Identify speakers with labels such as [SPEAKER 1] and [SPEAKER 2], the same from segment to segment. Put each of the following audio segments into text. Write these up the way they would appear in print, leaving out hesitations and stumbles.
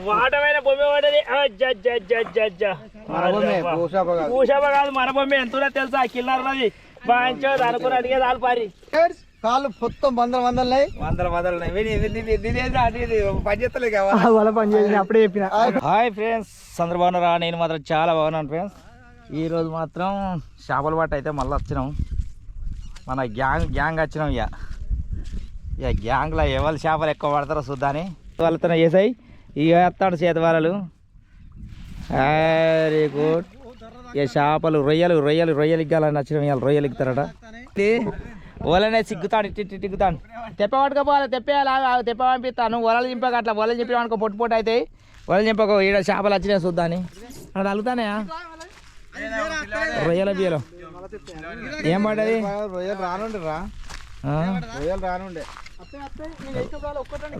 [SPEAKER 1] వాటమైన బొమ్మ పడ్డది. పూషాప కాదు మన బొమ్మ. ఎంతున్నా తెలుసా? కిల్లర్లది బాగా అనుకుని అడిగేది ఆలు పారి
[SPEAKER 2] కాళ్ళు మొత్తం వందలు పనిచేస్తలే కావాలి పని చేసి అప్పుడే చెప్పిన.
[SPEAKER 1] హాయ్ ఫ్రెండ్స్, అందరు బాగున్నారా? నేను మాత్రం చాలా బాగున్నాను ఫ్రెండ్స్. ఈరోజు మాత్రం చేపల పట్టు అయితే మళ్ళీ వచ్చినాం. మన గ్యాంగ్ వచ్చినాం. ఇక గ్యాంగ్లో ఎవరు చేపలు ఎక్కువ పడతారో చూద్దాని వాళ్ళతో వేసాయి. ఇక వేస్తాడు చేతి వాళ్ళలు. Very good. ఇక చేపలు రొయ్యలు ఇగ్గాలని వచ్చినాం. ఇవాళ రొయ్యలు ఇగుతారట. వలనే సిగ్గుతాడు, ఇట్టుతాను. తెప్ప పట్టుకపోవాలి, తెప్పేయాలి. తెప్ప పంపిస్తాను. వలలు చింపక అట్లా వలలు చింపి అనుకో పొట్టు అవుతాయి. వలలు చింపక ఈడ చేపలు వచ్చినాయి చూద్దాని. అక్కడ అలుగుతానే రొయ్యల బియ్యలు ఏం పడ్డది?
[SPEAKER 2] రొయ్యలు రానుండే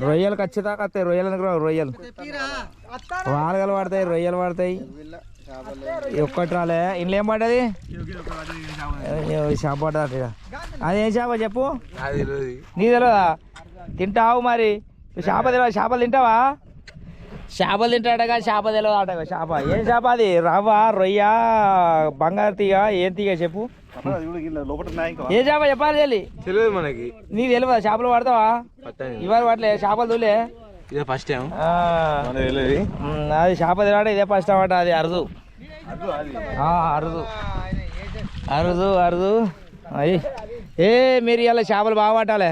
[SPEAKER 1] రొయ్యలు ఖచ్చితంగా వస్తాయి. రొయ్యలు వారగలు పడతాయి, రొయ్యలు పడతాయి. ఒక్కటి రాలే. ఇంట్లో ఏం పడ్డది? చేప పడ్డది. అదేం చేప చెప్పు? నీ తెలియదా? తింటావు మరి. చేపలు తింటావా? చేపలు తింటాడగా చేప తెలియదు అట. చేప ఏం చేప అది? రవ్వ, రొయ్య, బంగారు తీగ, ఏం తీగ చెప్పు? ఏ చేప చెప్పాలి? తెలియదు మనకి. నీకు తెలియదా? చేపలు పడతావా? ఇవాళ పడలే చేపలు తూలే.
[SPEAKER 2] ఫస్ట్ టైం
[SPEAKER 1] అది చేప తినాడు. ఇదే ఫస్ట్ టైం అట. అది అరుదు అయ్యి. మీరు ఇలా చేపలు బాగా పట్టాలి.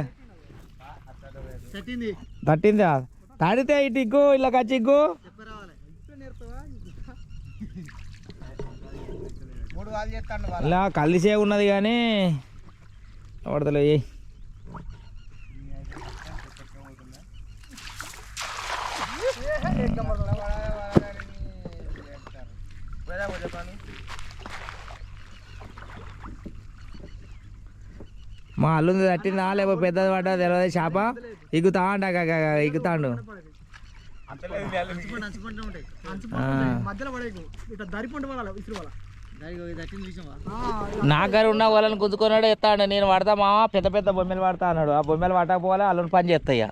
[SPEAKER 1] తట్టిందా? తాడితే ఇటు ఇగ్గు, ఇలా కచ్చి ఇగ్గు. ఇలా కలిసే ఉన్నది కానీ పడతలే. మా అల్లుంది తట్టిందా లేకపోతే పెద్దది పడ్డా తెలియదు. చేప ఇగుతాండు. నా గారు ఉన్న వాళ్ళని గుద్దుకున్నాడు ఎత్తాడు. నేను పడతా మామ, పెద్ద పెద్ద బొమ్మలు పడతా అన్నాడు. ఆ బొమ్మలు పట్టకపోలే అల్లుని పని చేస్తాయి.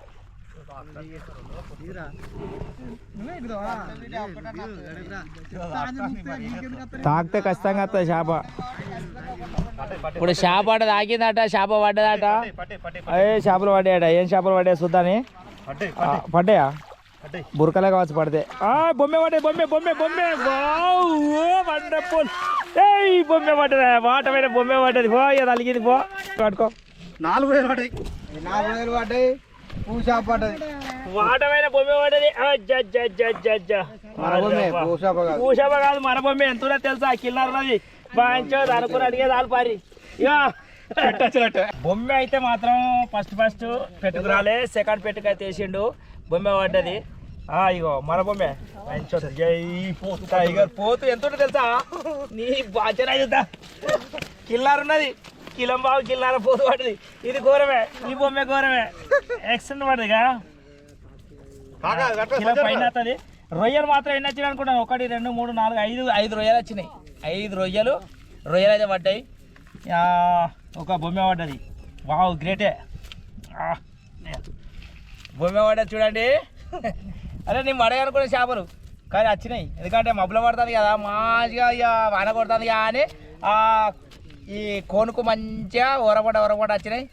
[SPEAKER 1] తాకితే ఖచ్చితంగా వస్తుంది చేప. ఇప్పుడు చేప పడ్డది ఆగిందట. చేప పడ్డదట. అదే చేపలు పడ్డాయట. ఏం చేపలు పడ్డాయి చూద్దాని. పడ్డాయా? బురకలే కావచ్చు పడితే. బొమ్మె పడ్డాయి. బొమ్మె వండర్ఫుల్. బొమ్మె పడ్డదా? వాటమైన బొమ్మె పడ్డది. పో ఇక తలిగింది. పో పట్టుకో.
[SPEAKER 2] 4,000 పడ్డాయి. 4,000 పడ్డాయి. పూషా పడ్డది.
[SPEAKER 1] వాటమైన బొమ్మె పడ్డది. పూషాప కాదు మన బొమ్మె. ఎంతున్నా తెలుసా? కిల్లర్లది బాగా అనుకుని అడిగేది ఆలు పారి. బొమ్మె అయితే మాత్రం ఫస్ట్ పెట్టుకు రాలే. సెకండ్ పెట్టుకు అయితే వేసిండు. బొమ్మె పడ్డది. ఇగో మన బొమ్మె పోతు ఎంత తెలుసా? నీ బాధ్యత. కిల్లర్ ఉన్నది. కిల్లర పోతు పడ్డది. ఇది ఘోరమే. ఈ బొమ్మె ఘోరమే. ఎక్సెంట్ పడ్డది కదా. పైన వస్తుంది. రొయ్యలు మాత్రం ఎన్ని వచ్చినాయి అనుకుంటాను? 1 2 3 4 5 రొయ్యలు వచ్చినాయి. 5 రొయ్యలు అయితే పడ్డాయి. ఒక బొమ్మె పడ్డది. వావ్ గ్రేటే. బొమ్మె పడ్డది చూడండి. అరే నేను పడగనుకునే చేపలు కానీ వచ్చినాయి. ఎందుకంటే మబ్బులు పడుతుంది కదా, మంచిగా ఇక వాన కొడుతుంది కానీ ఈ కోనుకు మంచిగా ఒరపడ వచ్చినాయి.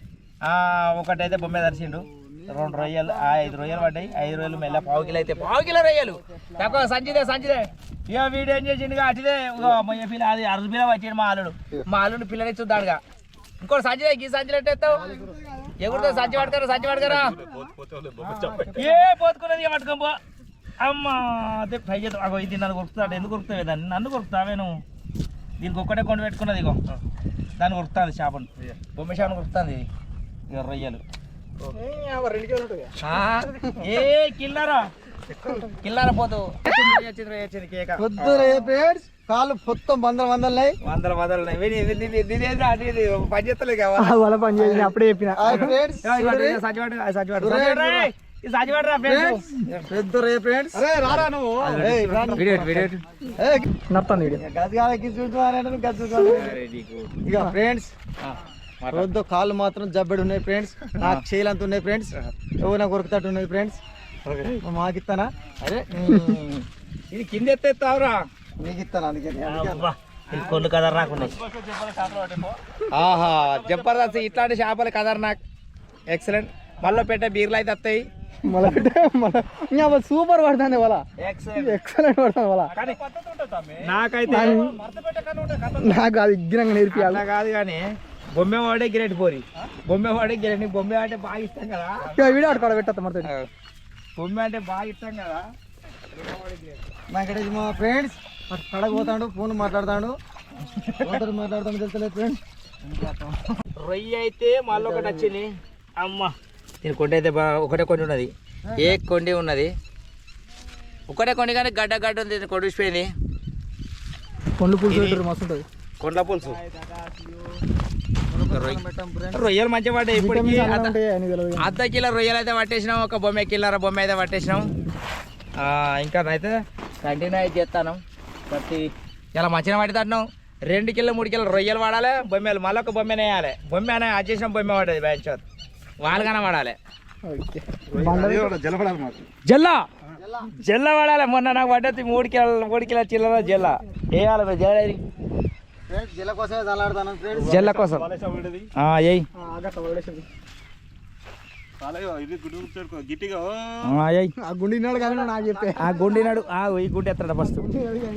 [SPEAKER 1] ఒకటైతే బొమ్మె దర్శిండు. 2 రొయ్యలు 5 రొయ్యలు పడ్డాయి. 5 రొయ్యలు మెల్ల పావు కిలో రొయ్యలు తక్కువ సంచిదే. ఇక వీడు ఏం చేసిండుగా అటుదే పిల్ల అది అరుసు పిల్ల వచ్చాడు మా అల్లుడు పిల్లని చూద్దాడుగా. ఇంకోటి సంచిదే. ఈ సంచులు ఎట్టేస్తావు? ఎగురుతో సంచి పడతారా? ఏ పోతుకున్నది పట్టుకోపో. అమ్మ అదే ఫ్రై చేద్దాం. అగో ఇది నన్ను కొరుకుతాడు. ఎందుకు కొరుకుతావే దాన్ని? నన్ను కొరుకుతావే నువ్వు. దీనికి ఒక్కటే కొండ పెట్టుకున్నది. ఇగో దాన్ని కొరుకుతుంది చేపను. బొమ్మ చేపను కొరుకుతుంది. ఇక రొయ్యలు కిల్లరా పోతు.
[SPEAKER 2] కాళ్ళు మొత్తం వందలు పని చేస్తలే కావాలి పని చేసి అప్పుడే చెప్పిన. కాళ్ళు మాత్రం జబ్బెడు ఉన్నాయి ఫ్రెండ్స్. నాకు చేయలంత ఉన్నాయి ఫ్రెండ్స్. ఎవరు నాకు కొరుకుతట్టు ఉన్నాయి ఫ్రెండ్స్. మాకు ఇస్తానా?
[SPEAKER 1] అరే ఇది కింద ఎత్తేస్తావురా,
[SPEAKER 2] నీకు ఇస్తాను అందుకే.
[SPEAKER 1] ఇది కొళ్ళు కదర్ నాకున్నాయి. ఆహా జబర్దస్త్, ఇట్లాంటి చేపలు కదర్ నాకు ఎక్సలెంట్. మళ్ళీ పెట్టే బీర్లు అయితే వస్తాయి.
[SPEAKER 2] మళ్ళీ సూపర్ పడుతుంది వాళ్ళ, ఎక్సలెంట్ పడుతుంది వాళ్ళ.
[SPEAKER 1] నాకైతే
[SPEAKER 2] నాకు అది ఇగ్గిరంగా నేర్పియాలి.
[SPEAKER 1] అలా కాదు కానీ బొమ్మె వాడే గ్రేట్ పోరి, బొమ్మె వాడే గ్రేట్. నీకు బొమ్మె అంటే బాగా ఇష్టం కదా,
[SPEAKER 2] వీడియో ఆడుకోవడం పెట్టా మరి.
[SPEAKER 1] బొమ్మె అంటే బాగా ఇష్టం కదా.
[SPEAKER 2] నాకైతే మా ఫ్రెండ్స్ కడకు పోతాడు, ఫోన్ మాట్లాడతాడు, మాట్లాడతాడు తెలుస్తలేదు ఫ్రెండ్స్.
[SPEAKER 1] రొయ్య అయితే మళ్ళీ ఒకటి వచ్చింది. అమ్మ దీని కొండ అయితే ఒకటే కొండ ఉన్నది, ఏ కొండి ఉన్నది ఒకటే కొండి కానీ గడ్డ గడ్డ ఉంది, కొడిసిపోయింది.
[SPEAKER 2] కొండ పులుసు మస్తు ఉంటుంది,
[SPEAKER 1] కొండ పులుసు. రొయ్యలు మంచిగా పడ్డాయి ఇప్పటికి. అర్ధ కిలో రొయ్యలు అయితే పట్టేసినాం, ఒక బొమ్మ కిల్లర బొమ్మ అయితే పట్టేసినాం. ఇంకా అయితే కంటిన్యూ అయితే చేస్తాను. ప్రతి ఇలా మంచిగా పట్టుతాను. 2 కిలో 3 కిలో రొయ్యలు వాడాలి, బొమ్మలు మళ్ళీ ఒక బొమ్మనే వేయాలి. బొమ్మ అనే అది చేసిన బొమ్మ పడ్డది బ్యాంచర్, వాళ్ళగానే వాడాలి. జల్లా జల్ల వాడాలి. మొన్న నాకు పడ్డది 3 కిలో చిల్లర జల్ల వేయాలి.
[SPEAKER 2] జిల్ల కోసమే తలాడుతాను ఫ్రెండ్స్,
[SPEAKER 1] జల్ల కోసం ఏయ్
[SPEAKER 2] గుండినాడు కానీ నాకు చెప్పే.
[SPEAKER 1] ఆ గుండినాడు, ఈ గుండె ఎత్తాడు ఫస్ట్.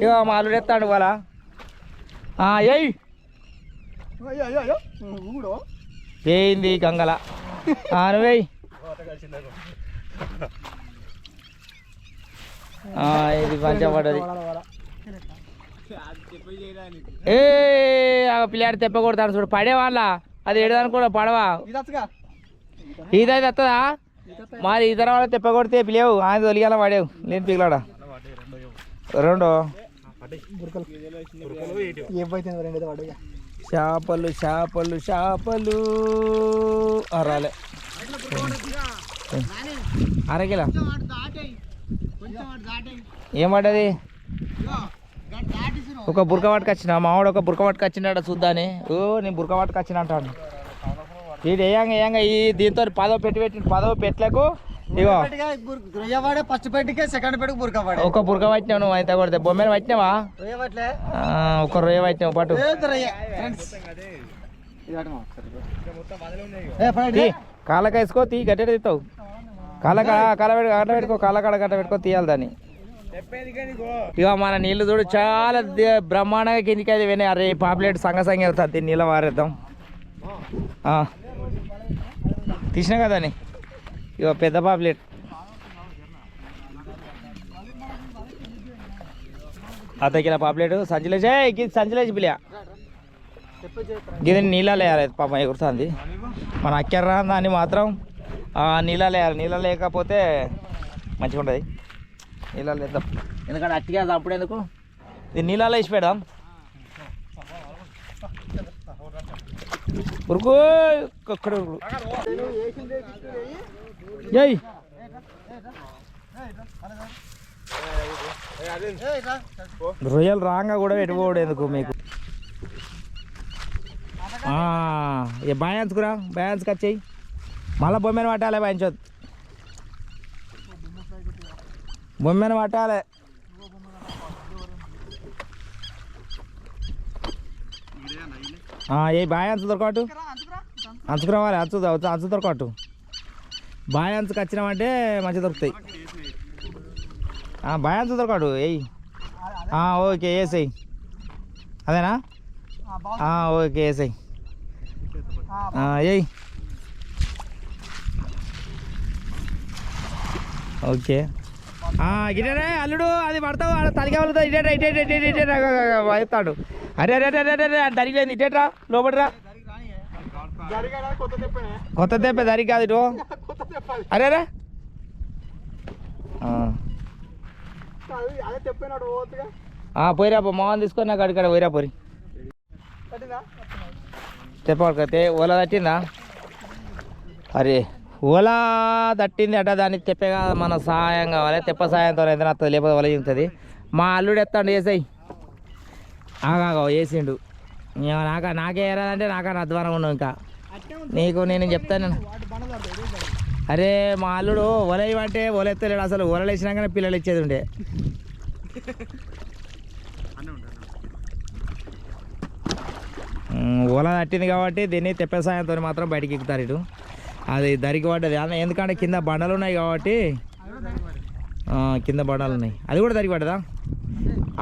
[SPEAKER 1] ఇక మా అల్లుడు ఎత్తాడు వాళ్ళ. ఏయ్ ఏంది గంగల నువ్వేయ్. ఇది మంచిగా పడ్డది. ఏ పిల్లాడి తెప్ప కొడతాడు చూడు, పడే వాళ్ళ అది ఏడదనుకో పడవా. ఇదైతే వస్తుందా మరి ఇతర వాళ్ళ తెప్ప కొడితే పిలేవు, ఆయన తొలిగాల పడేవు లేని పిల్లడా. రెండు చేపలు చేపలు చేపలు రాలే. అరకిలా ఏం పడ్డది? ఒక బురక పట్టుకొచ్చిన మావాడు, ఒక బురక పట్టుకొచ్చినాడు చూద్దాని. నేను బురక పట్టుకొచ్చిన అంటాను. ఇది ఏయంగా ఈ దీంతో 10వ పెట్టలకు ఇగో
[SPEAKER 2] ఫస్ట్ పెట్టికే సెకండ్ పెట్టుకు బురక పడే.
[SPEAKER 1] ఒక బురక పట్టినావు నువ్వు అయితే కొడితే. బొమ్మను పట్టినావా? ఒక రొయ్య పట్టినావు పట్టు. కాళ్ళక వేసుకో, తీ గట్ట తీస్తావు. కాళ్ళ పెట్టుకో, కాళ్ళకాడ గట్ట పెట్టుకో, తీయాలి దాన్ని. ఇక మన నీళ్ళు చూడు చాలా బ్రహ్మాండంగా కిందికి అయితే వినాయి. అరే పాపులేట్ సంగ అవుతుంది, నీళ్ళ వారేద్దాం. తీసినా కదా అని ఇక పెద్ద పాపులేట్. అర్ధ పాపులేట్ సంచిలేసి పిలియా గిది నీళ్ళ వేయాలి. పాపం ఎగురుతుంది మన అక్కెర్రా దాన్ని మాత్రం నీళ్ళ వేయాలి. నీళ్ళ లేకపోతే మంచిగా ఉంటుంది. నీళ్ళలో వేద్దాం, ఎందుకంటే అట్టిగా చంపుడేందుకు. ఇది నీళ్ళలో వేసి పెడదాం. ఉరుకు ఒక్కడ జై రొయ్యలు రాంగా కూడా పెట్టుకోడు ఎందుకు మీకు. బాయాన్స్కురా, బాయాన్స్కి వచ్చాయి. మళ్ళీ బొమ్మను పట్టాలి, బాయించొద్దు. బొమ్మను పట్టాలి. ఏ బాయ్ అంచు దొరకట్టు, అంచుకు రావాలి. అంచు దొరకట్టు. బాయ్ అంచుకు వచ్చినామంటే మంచిగా దొరుకుతాయి. బాయ్ అంచు దొరకడు ఏయ్. ఓకే వేసాయి, అదేనా? ఓకే వేసాయి ఏయ్. ఓకే గిటే అల్లుడు అది పడతావు, తలిగా వెళ్తావు. ఇటేటాడు. అరే అరే అరే అరే అరే దరిగిపోయింది. ఇటేట్రా లోపలిరా. కొత్త తెప్పే దరికి కాదు ఇటు. అరే అరే పోయిరా మోహన్ తీసుకొని నాకు అడిగాడు. పోయిరా పోరి తెప్పడికైతే ఓలా తట్టిందా? అరే ఓలా తట్టింది అట, దానికి తెప్పగా మన సహాయం కావాలి. తెప్ప సహాయంతో అయితే వస్తుంది, లేకపోతే వల ఉంటుంది. మా అల్లుడు ఎత్తాడు వేసాయి. వేసిండు. నాకే ఎరాదంటే నాకన్నా అధ్వానం ఉన్నావు. ఇంకా నీకు నేను చెప్తాను. అరే మా అల్లుడు ఒలేయమంటే ఒలెత్తలేడు అసలు ఒలలు వేసినాకనే పిల్లలు ఇచ్చేది ఉండే ఓల తట్టింది కాబట్టి దీన్ని తెప్ప సాయంతో మాత్రం బయటికి ఎక్కుతారు ఇటు అది దరికి పడ్డది ఎందుకంటే కింద బండలు ఉన్నాయి కాబట్టి కింద బండలు ఉన్నాయి అది కూడా దరికి పడ్డదా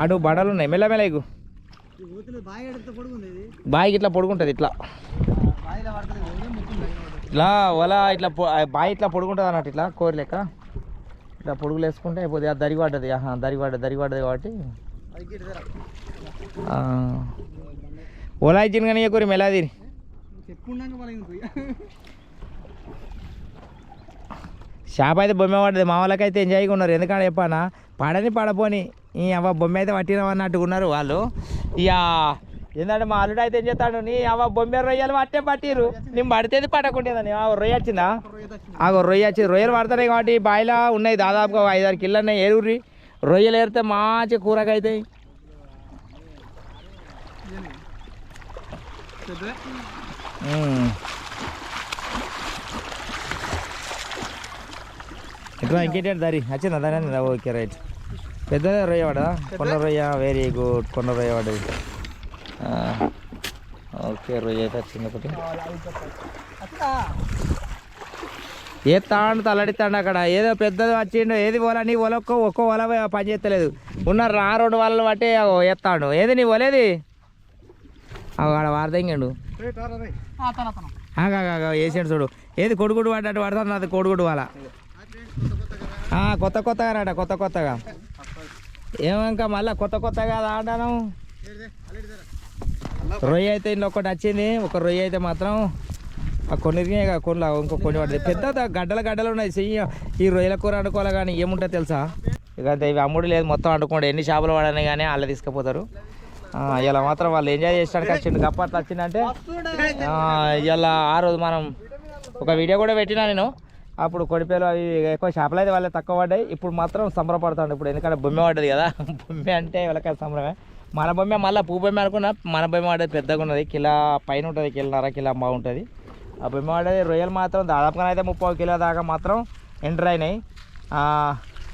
[SPEAKER 1] అటు బండలు ఉన్నాయి మెల్లమెల్ల ఎగు బాయికి ఇట్లా పొడుగుంటుంది ఇట్లా ఇట్లా ఒల ఇట్లా బాయి ఇట్లా పొడుగుంటుంది అన్నట్టు ఇట్లా కోరి లెక్క ఇట్లా పొడుగులు వేసుకుంటే అయిపోతుంది అది దరికి పడ్డది దరికి పడ్డది కాబట్టి ఓలా ఇచ్చింది కానీ కూర మెలాది షాప్ అయితే బొమ్మ పడ్డది మా వాళ్ళకైతే ఎంజాయ్గా ఉన్నారు ఎందుకంటే చెప్పానా పడని పడపోని ఈ అవ్వ బొమ్మ అయితే పట్టినాం అన్నట్టుగా ఉన్నారు వాళ్ళు ఇక ఏంటంటే మా అల్లుడు అయితే ఏం చేస్తాడు నీ అవ్వ బొమ్మ రొయ్యలు పట్టే పట్టిరు నేను పడితేది పట్టకుంటేదని రొయ్య వచ్చిందా రొయ్య వచ్చింది రొయ్యలు పడతాయి కాబట్టి బాయిలా ఉన్నాయి దాదాపుగా 5-6 కిలో ఉన్నాయి ఏరుర్రి రొయ్యలు ఏరితే మంచి కూరగా అవుతాయి ఇట్లా ఇంకేంటి దారి వచ్చిందా దాని ఓకే రైట్ పెద్దదే రొయ్య పడదా కొండ రొయ్య వెరీ గుడ్ కొండ రొయ్య పడది ఓకే రొయ్య అయితే వచ్చింది ఒకటి ఏ తాండు తలడితాండు అక్కడ ఏదో పెద్దది వచ్చిండు ఏది పోలా నీ ఒల ఒక్క ఒల పని చేస్తలేదు ఉన్నారు 2 వాళ్ళని బట్టి ఎత్తాడు ఏది నీ ఒలేది ఆడ వారదంగాడు వేసాడు చూడు ఏది కొడుగుడు పడ్డట్టు పడతాను అది కొడుగుడు వాళ్ళ కొత్తగా కొత్తగా ఏమో ఇంకా మళ్ళీ కొత్తగా ఆడాను రొయ్య అయితే ఇంట్లో ఒకటి వచ్చింది ఒక రొయ్య అయితే మాత్రం కొన్నిరిగే కొన్ని ఇంకో కొన్ని పడుతుంది పెద్ద గడ్డలు ఉన్నాయి చెయ్యి ఈ రొయ్యల కూర వండుకోవాలి కానీ ఏముంటుంది తెలుసా ఇక ఇవి అమ్ముడు లేదు మొత్తం వండుకోండి ఎన్ని చేపలు పడని కానీ వాళ్ళు తీసుకుపోతారు ఇలా మాత్రం వాళ్ళు ఎంజాయ్ చేసడానికి వచ్చిండు గప్పట్లు వచ్చిందంటే ఇలా ఆ రోజు మనం ఒక వీడియో కూడా పెట్టినా నేను అప్పుడు కొడిపేలు అవి ఎక్కువ చేపలు అయితే వాళ్ళే తక్కువ పడ్డాయి ఇప్పుడు మాత్రం సంబరపడతాడు ఇప్పుడు ఎందుకంటే బొమ్మ పడ్డది కదా బొమ్మ అంటే వాళ్ళకి సంబరమే మన బొమ్మ మళ్ళీ పూ బొమ్మ అనుకున్నా మన బొమ్మ పడ్డది పెద్దగా ఉన్నది కిలో పైన ఉంటుంది కిలో బాగుంటుంది ఆ బొమ్మ పడ్డది రొయ్యలు మాత్రం దాదాపుగా అయితే 30 కిలో దాకా మాత్రం ఎంటర్ అయినాయి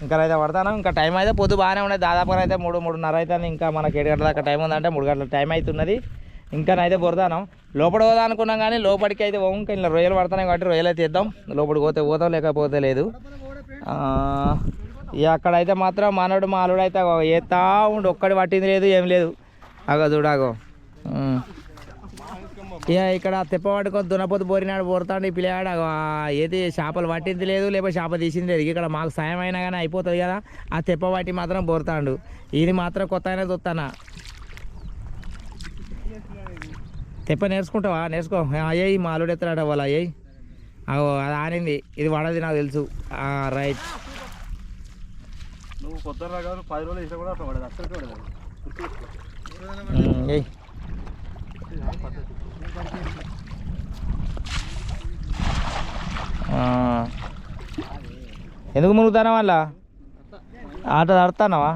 [SPEAKER 1] ఇంకా అయితే పడతాను ఇంకా టైం అయితే పొద్దు బాగానే ఉన్నది దాదాపుగా అయితే 3-3:30 అవుతుంది ఇంకా మనకి 7 గంటల దాకా టైం ఉందంటే 3 గంటల టైం అవుతున్నది ఇంకానైతే బొరదాను లోపల పోదా అనుకున్నాం కానీ లోపలికి అయితే ఇంకా ఇలా రొయ్యలు పడుతున్నాయి కాబట్టి రొయ్యలు అయితే ఇద్దాం లోపలికి పోతాం లేకపోతే లేదు ఇక అక్కడైతే మాత్రం మనోడు మా అల్లుడు అయితే ఏతా ఉండి ఒక్కడి పట్టింది లేదు ఏం లేదు చూడాగో ఇక ఇక్కడ తెప్ప పట్టుకొని దున్నపోతు బోరినాడు బోరుతాడు ఈ పిల్లగాడు ఏది చేపలు పట్టింది లేదు లేకపోతే చేప తీసింది లేదు ఇక్కడ మాకు సాయం అయినా కానీ అయిపోతుంది కదా ఆ తెప్ప పట్టి మాత్రం బోరుతాడు ఇది మాత్రం కొత్తగానే చూస్తానా తెప్ప నేర్చుకుంటావా నేర్చుకో అయ్యాయి మా అల్లుడు ఎత్తాడు వాళ్ళు అయ్యాయి అది ఆనింది ఇది పడది నాకు తెలుసు రైట్
[SPEAKER 2] నువ్వు కొత్త 10 రోజులు ఇష్టం కూడా అట్లా పడదు అసలు పడదు
[SPEAKER 1] ఎందుకు మునుగుతానా వాళ్ళ ఆట ఆడుతున్నావా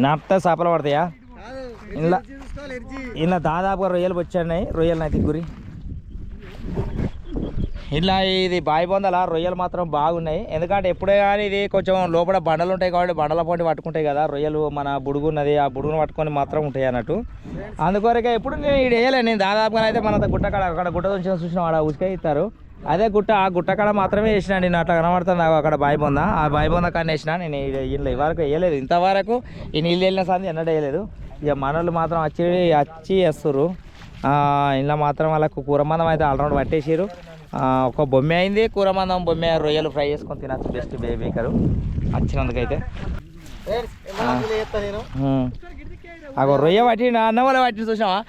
[SPEAKER 1] నాపుతా చేపలు పడతాయా ఇలా దాదాపుగా రొయ్యలు వచ్చాయి రొయ్యలు అయితే గురి ఇలా ఇది బావి బొందల రొయ్యలు మాత్రం బాగున్నాయి ఎందుకంటే ఎప్పుడే కానీ ఇది కొంచెం లోపల బండలు ఉంటాయి కాబట్టి బండల పొంటి పట్టుకుంటాయి కదా రొయ్యలు మన బుడుగు ఉన్నది ఆ బుడుగును పట్టుకొని మాత్రం ఉంటాయి అన్నట్టు అందుకొరకే ఎప్పుడు నేను ఇది వేయలే నేను దాదాపుగా అయితే మన గుట్టకాడ అక్కడ గుట్ట నుంచి చూసిన వాడు ఉసుక ఇస్తారు అదే ఆ గుట్టకాడ మాత్రమే వేసినా నేను అట్లా కనబడుతుంది అక్కడ బావి బొంద ఆ బావి బొంద కానీ వేసిన నేను ఇంట్లో వరకు వేయలేదు ఇంతవరకు ఈ నీళ్ళు వెళ్ళిన సంది ఎన్నడూ వేయలేదు ఇక మనోళ్ళు మాత్రం వచ్చి వేస్తారు ఇలా మాత్రం వాళ్ళకు కూరమందం అయితే ఆల్రౌండ్ పట్టేసారు ఒక బొమ్మ అయింది కూరమందం బొమ్మ రొయ్యలు ఫ్రై చేసుకొని తినచ్చు బెస్ట్ బేకరు వచ్చినందుకైతే రొయ్య పట్టిండు అన్న వాళ్ళ పట్టిండు చూసావా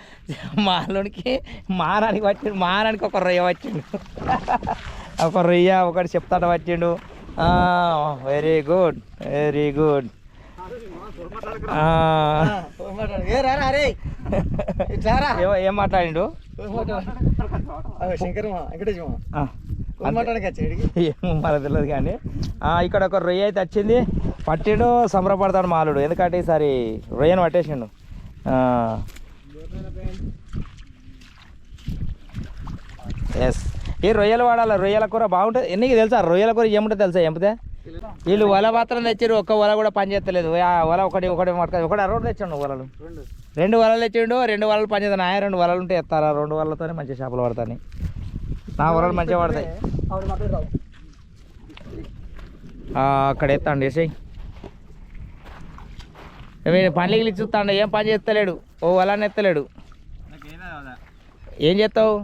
[SPEAKER 1] మా అల్లుడికి మారానికి పట్టిండు మారానికి ఒక రొయ్య పట్టిండు ఒక రొయ్య ఒకటి చెప్తాట పట్టిండు వెరీ గుడ్ ఏం మాట్లాడిండు మనకు తెలియదు కానీ ఇక్కడ ఒక రొయ్య అయితే వచ్చింది పట్టిండు సంబరపడతాడు మాలుడు ఎందుకంటే ఈసారి రొయ్యను పట్టేసిండు ఎస్ ఈ రొయ్యలు వాడాలి, రొయ్యల కూర బాగుంటుంది. నీకు తెలుసా రొయ్యల కూర ఏముంటుంది తెలుసా? ఎంపితే వీళ్ళు వల మాత్రం తెచ్చారు, ఒక్క వల కూడా పని చేస్తలేదు. ఆ వల ఒకటి రోడ్డు తెచ్చాడు వలలు, 2 వలలు తెచ్చిండు, 2 వలలు పని చేస్తాను. 2 వలలు ఉంటే ఎత్తారా, 2 వలలతోనే మంచిగా చేపలు పడతాయి. నా వలలు మంచిగా పడతాయి. అక్కడ ఎత్తాండి వేసేయి. పనులకి చూస్తాండి, ఏం పని చేస్తలేడు, ఓ వలని ఎత్తలేడు. ఏం చేస్తావు?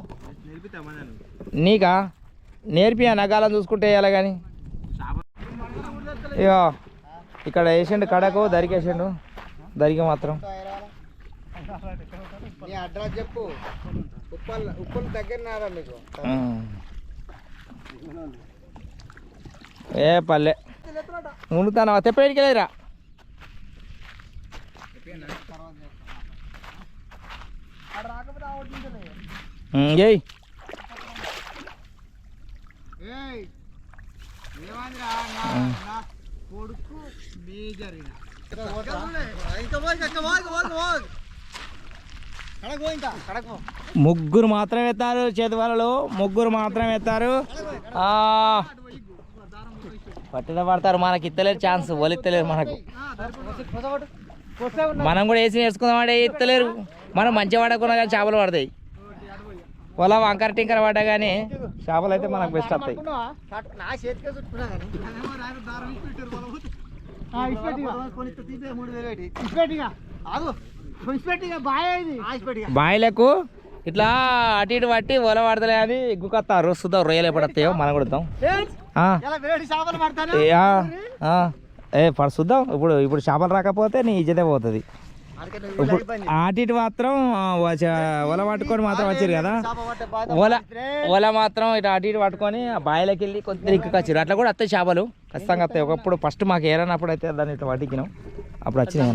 [SPEAKER 1] నీకా నేర్పియా, నగాలం చూసుకుంటే వేయాలి కానీ. ఇక ఇక్కడ వేసిండు కడకు, దరికేసిండు, దరికి మాత్రం
[SPEAKER 2] అడ్రస్ చెప్పు. ఉప్పల్ దగ్గర మీకు
[SPEAKER 1] ఏ పల్లె మునుగుతాను తెప్పేడికి లేదురా. ఏయ్ ముగ్గురు మాత్రం ఎత్తారు, చేతి వలలు 3 మాత్రం ఎత్తారు. పట్టిన పడతారు, మనకి ఇత్తలేరు ఛాన్స్, ఒలిత్తలేరు మనకు. మనం కూడా వేసి నేర్చుకుందామంటే ఇత్తలేరు. మనం మంచిగా పడకున్నా కానీ చేపలు పడతాయి. పొలం వంకర టింకర పడ్డా కానీ చేపలు అయితే మనకు బెస్ట్ వస్తాయి. బాయిలకు ఇట్లా అటు ఇటు పట్టి వల పడతలే అని ఎగ్గుకొస్తారు. చూద్దాం రొయ్యలు ఎప్పుడొస్తాయో మనం కొడతాం. చూద్దాం. ఇప్పుడు చేపలు రాకపోతే నీ ఇజ్జతే పోతుంది. అటు ఇటు మాత్రం వల పట్టుకొని మాత్రం వచ్చారు కదా, వల మాత్రం ఇటు అటు ఇటు పట్టుకొని బాయిలోకి వెళ్ళి కొద్దిగా ఇక్కకొచ్చారు. అట్లా కూడా వస్తాయి చేపలు, ఖచ్చితంగా వస్తాయి. ఒకప్పుడు ఫస్ట్ మాకు ఏరనప్పుడు అయితే దాన్ని ఇట్లా పట్టికినాం, అప్పుడు వచ్చినాయి.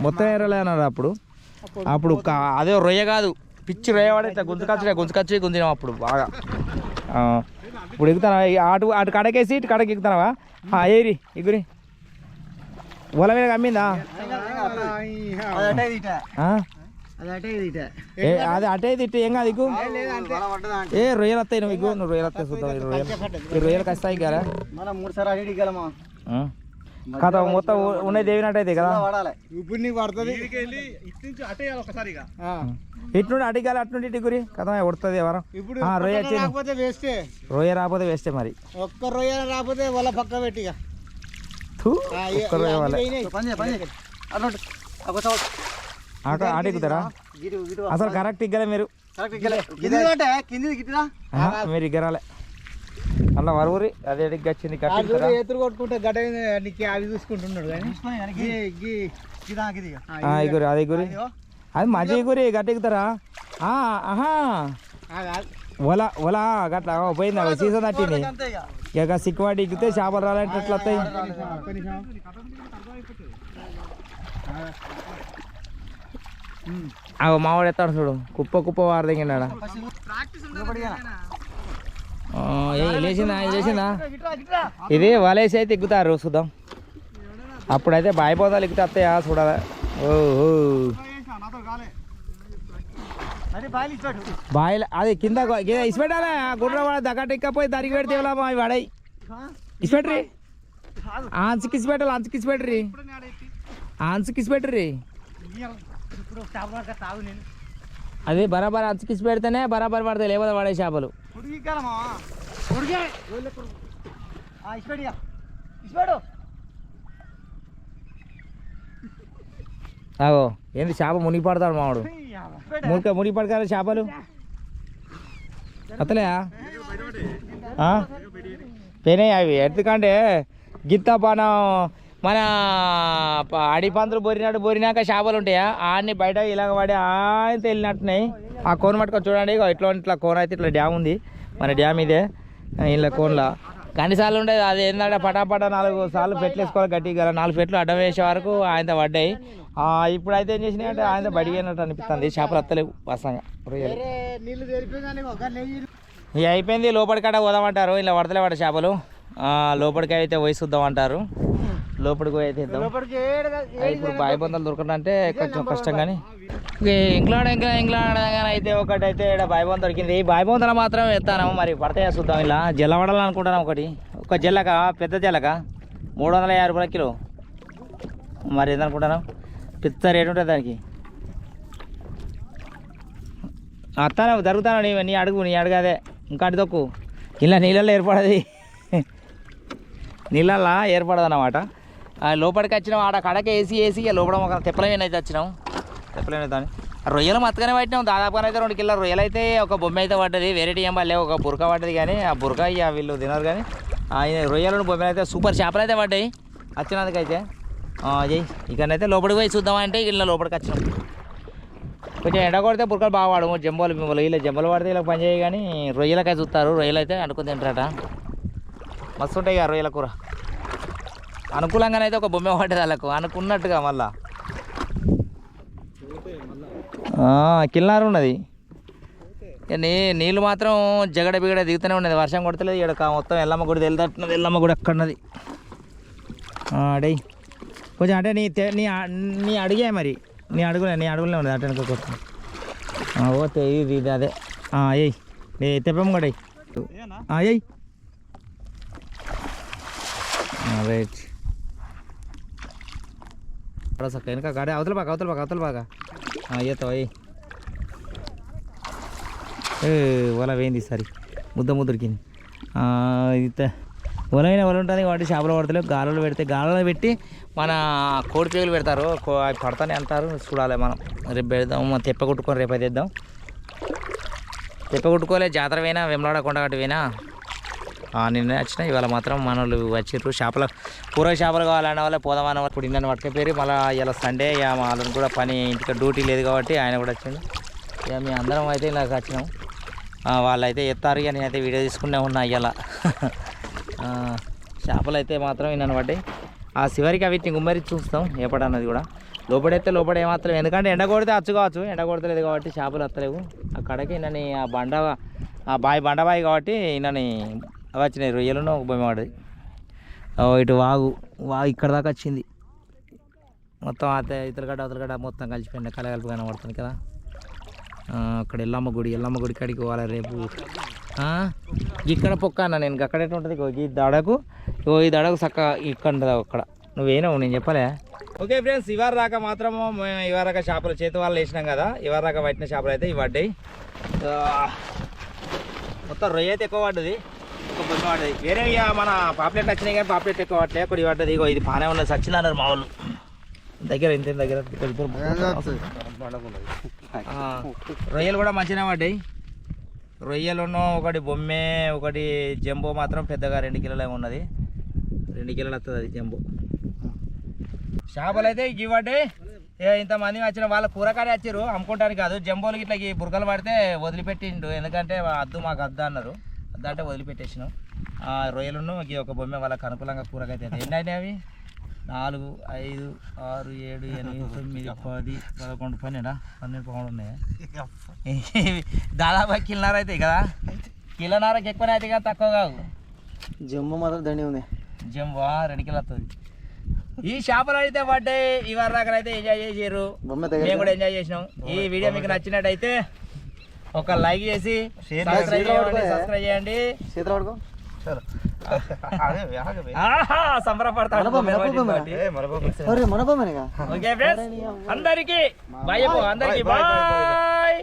[SPEAKER 1] మొత్తం ఏరలే అన్నారు అప్పుడు. అదే రొయ్య కాదు, పిచ్చి రొయ్య వాడు ఇట్లా గుంజుకొచ్చి గుంజినాం అప్పుడు బాగా. ఇప్పుడు ఎక్కుతానా? అటు కడకేసి ఇటు కడకి ఎక్కుతానవా? ఏరి ఎగురి వల మీద కమ్మిందా? అది అటే ఇటు ఏం కాదు ఇగు. ఏ రొయ్యలు వస్తాయి నువ్వు ఇగు, నువ్వు రొయ్యలు వస్తాయి చూద్దాం. ఈ రొయ్యలు కస్తాయి కదా కథ మొత్తం ఉన్నాయి దేవినట్టయితే కదా. ఇట్నుండి అడిగాలి, అట్నుండి ఇటు గురి కథ కొడుతుంది ఎవరం. రొయ్య రొయ్య రాకపోతే వేస్తే మరి.
[SPEAKER 2] ఒక్క రొయ్య రాకపోతే వాళ్ళ పక్క పెట్టిగా
[SPEAKER 1] ఆడెక్కుతారా? అసలు కరెక్ట్ ఇగ్గలే మీరు, మీరు ఇగ్గరాలే అలా వరూరి. అదే వచ్చింది
[SPEAKER 2] ఎదురు కొట్టుకుంటే గడ్డ అవి చూసుకుంటున్నాడు.
[SPEAKER 1] గురి అది గురి, అది మంచి గురి గట్టెక్కుతారా? ఒల గట్ల పోయిందా సీజన్ తట్టింది. ఇక సిక్కువాటి ఎక్కితే చేపలు రాలంటే ఎట్లా వస్తాయి? మావాడు ఎత్తాడు చూడు, కుప్ప వారు దిగినాడా. లేచిందా? ఇది వలేసి అయితే ఎక్కుతారు చూద్దాం. అప్పుడైతే బాయిపోతాలు ఎక్కితే వస్తాయా చూడాలా. ఓహో బాయిల అది కింద ఇసిపెట్టాలా, గుర్ర దగ్గర ఎక్కపోయి దానికి పెడితే అవి వాడాయి. ఇసిపెట్రీ ఆన్సుకి ఇసిపెట్టాలి, అంచుకి ఇసిపెట్రీ, ఆన్సుకి ఇసిపెట్రీ. అది బరాబర్ అంచుకి ఇసి పెడితేనే బరాబర్ పడతాయి, లేకపోతే వాడే చేపలు. అగో ఏంది చేప మునిగి పడతాడు మావాడు. మునిగి పడతారు చేపలు అతలే పోయినాయి అవి. ఎందుకంటే గిత్త మన అడిపందులు బొరినాక చేపలు ఉంటాయా, ఆడిని బయట ఇలాగ పడి ఆయన వెళ్ళినట్టున్నాయి. ఆ కోన పట్టుకొని చూడండి, ఇట్లా కోన అయితే ఇట్లా డ్యామ్ ఉంది, మన డ్యామ్ ఇదే. ఇలా కోన్లా కన్నిసార్లు ఉండేది. అది ఏంటంటే పటాపట 4 సార్లు పెట్లేసుకోవాలి గట్టిగా, 4 పెట్లు అడ్డం వేసే వరకు ఆయన పడ్డాయి. ఇప్పుడు అయితే ఏం చేసినాయి అంటే ఆయన బడిగినట్టు అనిపిస్తుంది. చేపలు వస్తలేవు వస్తాగా రొయ్యలు. ఇక అయిపోయింది, లోపలికాడ పోదామంటారు. ఇలా పడతలే పడ చేపలు. లోపలికి అయితే పోయి చూద్దాం అంటారు. లోపలికి పోయి అయితే ఇద్దాం.
[SPEAKER 2] లోపలికి
[SPEAKER 1] ఇప్పుడు బావి బంధాలు దొరకడం అంటే కొంచెం కష్టం కానీ ఇంకా అయితే ఒకటైతే ఇక్కడ బావి బంధం దొరికింది. బావి బంధాలు మాత్రం ఎత్తాను, మరి పడతాయా చూద్దాం. ఇలా జల్ల పడాలనుకుంటున్నాం. ఒక జల్లక పెద్ద జల్లక 350 రూపాయల కిలో. మరి ఏందనుకుంటున్నాం, పెద్ద రేటు ఉంటుంది దానికి. అత్తాను జరుగుతాను, నీ అడుగు అదే ఇంకా అటు తొక్కు. ఇలా నీళ్ళల్లో ఏర్పడది, నీళ్ళల్లో ఏర్పడదు అన్నమాట. లోపలికి వచ్చినాం, ఆడ కడక వేసి లోపల ఒక తెప్పలమేనైతే వచ్చినాం. తెప్పలేమైతే రొయ్యలు మత్తగానే పట్టినాం. దాదాపుగా అయితే 2 కిలో రొయ్యలు అయితే, ఒక బొమ్మ అయితే పడ్డది. వెరైటీ ఏం పడలే, ఒక బురక పడ్డది. కానీ ఆ బురక ఇక వీళ్ళు తినరు. కానీ రొయ్యలను బొమ్మలు అయితే సూపర్ చేపలు అయితే పడ్డాయి వచ్చినందుకైతే. జై ఇక్కడైతే లోపలికి పోయి చూద్దామంటే ఇలా లోపలికి వచ్చినాం. కొంచెం ఎండ కొడితే బురకలు బాగా వాడము. జంబోలు ఇలా జంబోలు పడితే ఇలా పని చేయి. కానీ రొయ్యలకై చూస్తారు, రొయ్యలు అయితే అనుకుని తింటారట. మస్తు ఉంటాయి ఇక రొయ్యల కూర. అనుకూలంగానే అయితే ఒక బొమ్మ పడ్డది వాళ్ళకు అనుకున్నట్టుగా. మళ్ళా కిల్నారు ఉన్నది. నీళ్ళు మాత్రం జగడ బిగడ దిగుతూనే ఉన్నది. వర్షం కొడతలేదు. ఇక్కడ మొత్తం ఎల్లమ్మ గుడి వెళ్తున్నది. ఎల్లమ్మ గుడి అక్కడున్నది. అడే కొంచెం అంటే నీ అడిగే మరి నీ అడుగులే ఉన్నది. అటు వెనుక కొట్టు ఓతే ఇది అదే అయ్యి తెప్పమ్మ కూడా అయ్యి రైట్. సక్క వెనక గాడే అవతల బాగా అయ్యేతో అయ్యి వల వేయింది సరి ముద్దరికింది. వలైన వల ఉంటుంది కాబట్టి చేపలు పడతలేవు. గాలలో పెట్టి మన కోడి పేగులు పెడతారు. అవి పడతానే అంటారు. చూడాలి మనం. రేపు పెడదాం. తెప్ప కుట్టుకొని రేపు అయితే ఇద్దాం. తెప్ప కుట్టుకోలే జాతర పోయినా వెమ్లాడ కొండగట్టు పోయినా నిన్న వచ్చిన. ఇవాళ మాత్రం మన వాళ్ళు వచ్చిర్రు. కూర చేపలు కావాలన్న వాళ్ళే పోదామన్న వాళ్ళు ఇప్పుడు నిన్న పట్టుకపోయి మళ్ళీ ఇలా సండే ఇక వాళ్ళని కూడా పని ఇంటికి డ్యూటీ లేదు కాబట్టి ఆయన కూడా వచ్చిండు. ఇక మేము అందరం అయితే ఇలా వచ్చినాం. వాళ్ళు అయితే ఎత్తారు. ఇక నేనైతే వీడియో తీసుకునే ఉన్నా. ఇలా చేపలు అయితే మాత్రం నన్ను పడ్డాయి. ఆ చివరికి అవి గుమ్మరి చూస్తాం ఎప్పటన్నది కూడా. లోపడైతే లోపల ఏమాత్రం, ఎందుకంటే ఎండ కొడితే అచ్చు కావచ్చు. ఎండ కొడతలేదు కాబట్టి చేపలు వస్తలేవు. అక్కడికి నన్ను ఆ బండబాయి కాబట్టి నన్ను వచ్చినాయి రొయ్యలను ఒక బొమ్మ పడ్డది. ఇటు వాగు ఇక్కడ దాకా వచ్చింది. మొత్తం ఇతలగడ్డ మొత్తం కలిసిపోయింది. కలగలుపు కనబడుతుంది కదా. అక్కడ ఎల్లమ్మ గుడి కాడికి పోవాలి రేపు. ఇక్కడ పొక్క అన్న నేను అక్కడే ఉంటుంది. ఈ దడకు చక్క ఇక్కడ ఉంటుంది అక్కడ. నువ్వేనావు నేను చెప్పలే. ఓకే ఫ్రెండ్స్, ఇవాళ దాకా మాత్రము మేము ఇవాళ దాకా చేపలు చేతి వాళ్ళు వేసినాం కదా. ఇవాళ దాకా పట్టిన చేపలు అయితే ఇవి పడ్డాయి. మొత్తం రొయ్య అయితే ఎక్కువ పడ్డది, ఒక బొమ్మ పడ్డది. వేరే మన పాప్లెట్ వచ్చినాయి కానీ పాప్లెట్ ఎక్కువ పట్టలే. కొద్ది పడ్డది. ఇది పానే ఉన్నది. సచ్చినారు మా వాళ్ళు దగ్గర. ఇంత దగ్గర రొయ్యలు కూడా మంచిగా పడ్డాయి. రొయ్యలును ఒకటి బొమ్మే, ఒకటి జంబో మాత్రం పెద్దగా 2 కిలోలు ఉన్నది. 2 కిలోలు వస్తుంది అది జంబో. చేపలు అయితే ఇవి పడ్డాయి. ఇంతమంది వచ్చిన వాళ్ళ కూరగాయలు వచ్చారు అమ్ముకుంటానికి కాదు. జంబోలకి ఇట్లా బురకలు పడితే వదిలిపెట్టిండు. ఎందుకంటే మాకు అద్దు అన్నారు. అద్దంటే వదిలిపెట్టేసినాం. రొయ్యలను ఒక బొమ్మే వాళ్ళకి అనుకూలంగా కూరగాయ అయితే ఎన్ని అయినాయి అవి? 4, 5, 6, 7, 8, 9, 10, 11, 12 పౌండ్లు ఉన్నాయి. దాదాపు కిలోన్నర అవుతాయి కదా. కిలోన్నరకి ఎక్కువనే అవుతాయి కదా, తక్కువ కాదు.
[SPEAKER 2] జంబు మాత్రం దండి ఉంది.
[SPEAKER 1] జంబు 2 కిలో వస్తుంది. ఈ చేపలు అయితే పడ్డాయి. ఇవాళ దాకా అయితే ఎంజాయ్ చేసారు. మేము కూడా ఎంజాయ్ చేసినాం. ఈ వీడియో మీకు నచ్చినట్టయితే ఒక లైక్ చేసి సబ్స్క్రైబ్ చేయండి. సంబరపడతాడు. అందరికి బాయ్.